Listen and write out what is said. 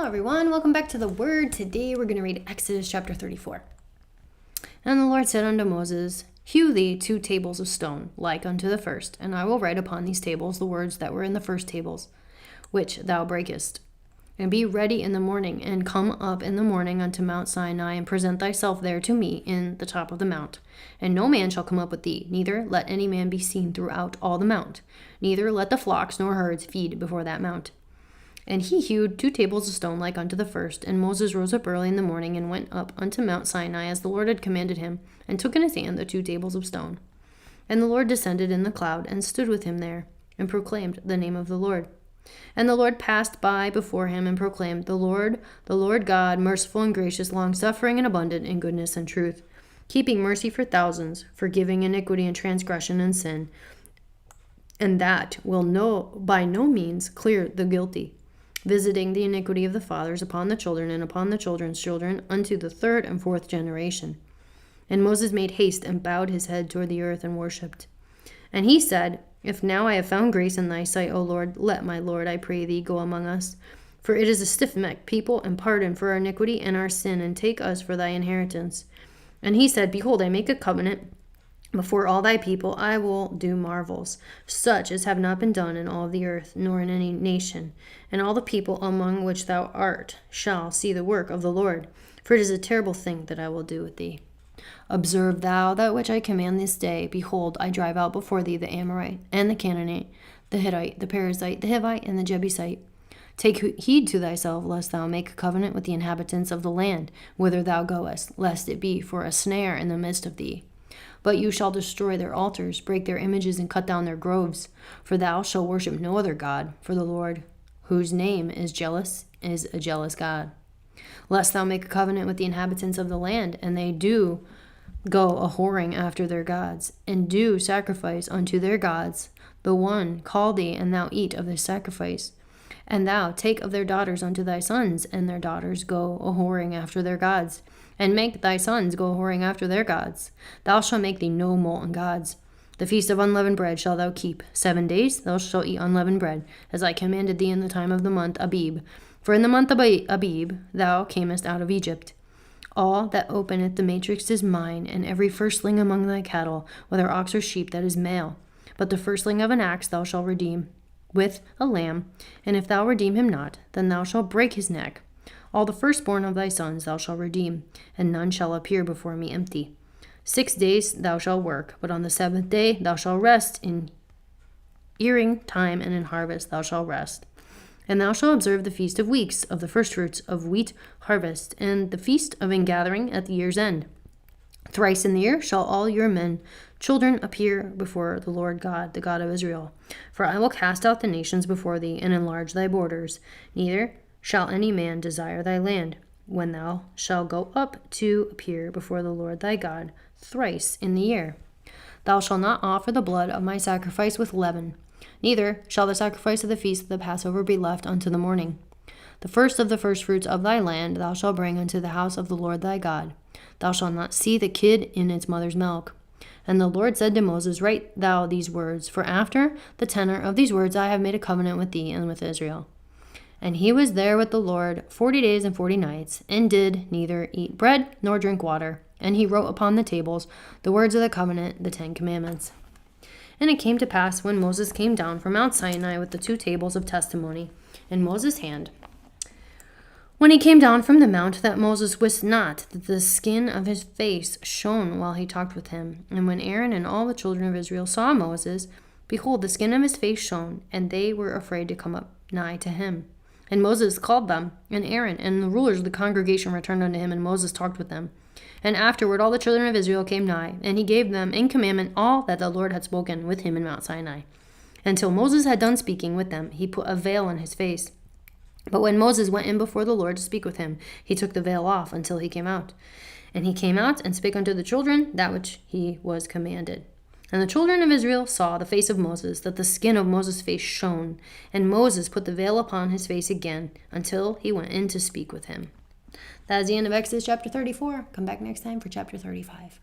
Hello everyone, welcome back to the Word. Today we're going to read Exodus chapter 34. And the Lord said unto Moses, Hew thee 2 tables of stone, like unto the first, and I will write upon these tables the words that were in the first tables, which thou breakest. And be ready in the morning, and come up in the morning unto Mount Sinai, and present thyself there to me in the top of the mount. And no man shall come up with thee, neither let any man be seen throughout all the mount, neither let the flocks nor herds feed before that mount. And he hewed 2 tables of stone like unto the first. And Moses rose up early in the morning, and went up unto Mount Sinai, as the Lord had commanded him, and took in his hand the 2 tables of stone. And the Lord descended in the cloud, and stood with him there, and proclaimed the name of the Lord. And the Lord passed by before him, and proclaimed, the Lord God, merciful and gracious, long-suffering and abundant in goodness and truth, keeping mercy for thousands, forgiving iniquity and transgression and sin, and that will by no means clear the guilty, visiting the iniquity of the fathers upon the children and upon the children's children unto the 3rd and 4th generation. And Moses made haste and bowed his head toward the earth and worshipped. And he said, If now I have found grace in thy sight, O Lord, let my Lord, I pray thee, go among us. For it is a stiff-necked people, and pardon for our iniquity and our sin, and take us for thy inheritance. And he said, Behold, I make a covenant before all thy people. I will do marvels, such as have not been done in all the earth, nor in any nation. And all the people among which thou art shall see the work of the Lord. For it is a terrible thing that I will do with thee. Observe thou that which I command this day. Behold, I drive out before thee the Amorite, and the Canaanite, the Hittite, the Perizzite, the Hivite, and the Jebusite. Take heed to thyself, lest thou make a covenant with the inhabitants of the land, whither thou goest, lest it be for a snare in the midst of thee. But you shall destroy their altars, break their images, and cut down their groves. For thou shalt worship no other God, for the Lord, whose name is a jealous God. Lest thou make a covenant with the inhabitants of the land, and they do go a-whoring after their gods, and do sacrifice unto their gods. The one call thee, and thou eat of this sacrifice. And thou take of their daughters unto thy sons, and their daughters go a-whoring after their gods, and make thy sons go a-whoring after their gods. Thou shalt make thee no molten gods. The feast of unleavened bread shalt thou keep. 7 days thou shalt eat unleavened bread, as I commanded thee in the time of the month Abib. For in the month of Abib thou camest out of Egypt. All that openeth the matrix is mine, and every firstling among thy cattle, whether ox or sheep, that is male. But the firstling of an ass thou shalt redeem with a lamb, and if thou redeem him not, then thou shalt break his neck. All the firstborn of thy sons thou shalt redeem, and none shall appear before me empty. 6 days thou shalt work, but on the 7th day thou shalt rest. In earing time and in harvest thou shalt rest. And thou shalt observe the feast of weeks, of the firstfruits of wheat harvest, and the feast of ingathering at the year's end. Thrice in the year shall all your men children appear before the Lord God, the God of Israel. For I will cast out the nations before thee, and enlarge thy borders. Neither shall any man desire thy land, when thou shalt go up to appear before the Lord thy God thrice in the year. Thou shalt not offer the blood of my sacrifice with leaven, neither shall the sacrifice of the feast of the Passover be left unto the morning. The first of the firstfruits of thy land thou shalt bring unto the house of the Lord thy God. Thou shalt not see the kid in its mother's milk. And the Lord said to Moses, Write thou these words, for after the tenor of these words I have made a covenant with thee and with Israel. And he was there with the Lord 40 days and 40 nights, and did neither eat bread nor drink water. And he wrote upon the tables the words of the covenant, the 10 commandments. And it came to pass, when Moses came down from Mount Sinai with the 2 tables of testimony in Moses' hand, when he came down from the mount, that Moses wist not that the skin of his face shone while he talked with him. And when Aaron and all the children of Israel saw Moses, behold, the skin of his face shone, and they were afraid to come up nigh to him. And Moses called them, and Aaron and the rulers of the congregation returned unto him, and Moses talked with them. And afterward all the children of Israel came nigh, and he gave them in commandment all that the Lord had spoken with him in Mount Sinai. Until Moses had done speaking with them, he put a veil on his face. But when Moses went in before the Lord to speak with him, he took the veil off until he came out. And he came out and spake unto the children that which he was commanded. And the children of Israel saw the face of Moses, that the skin of Moses' face shone. And Moses put the veil upon his face again, until he went in to speak with him. That is the end of Exodus chapter 34. Come back next time for chapter 35.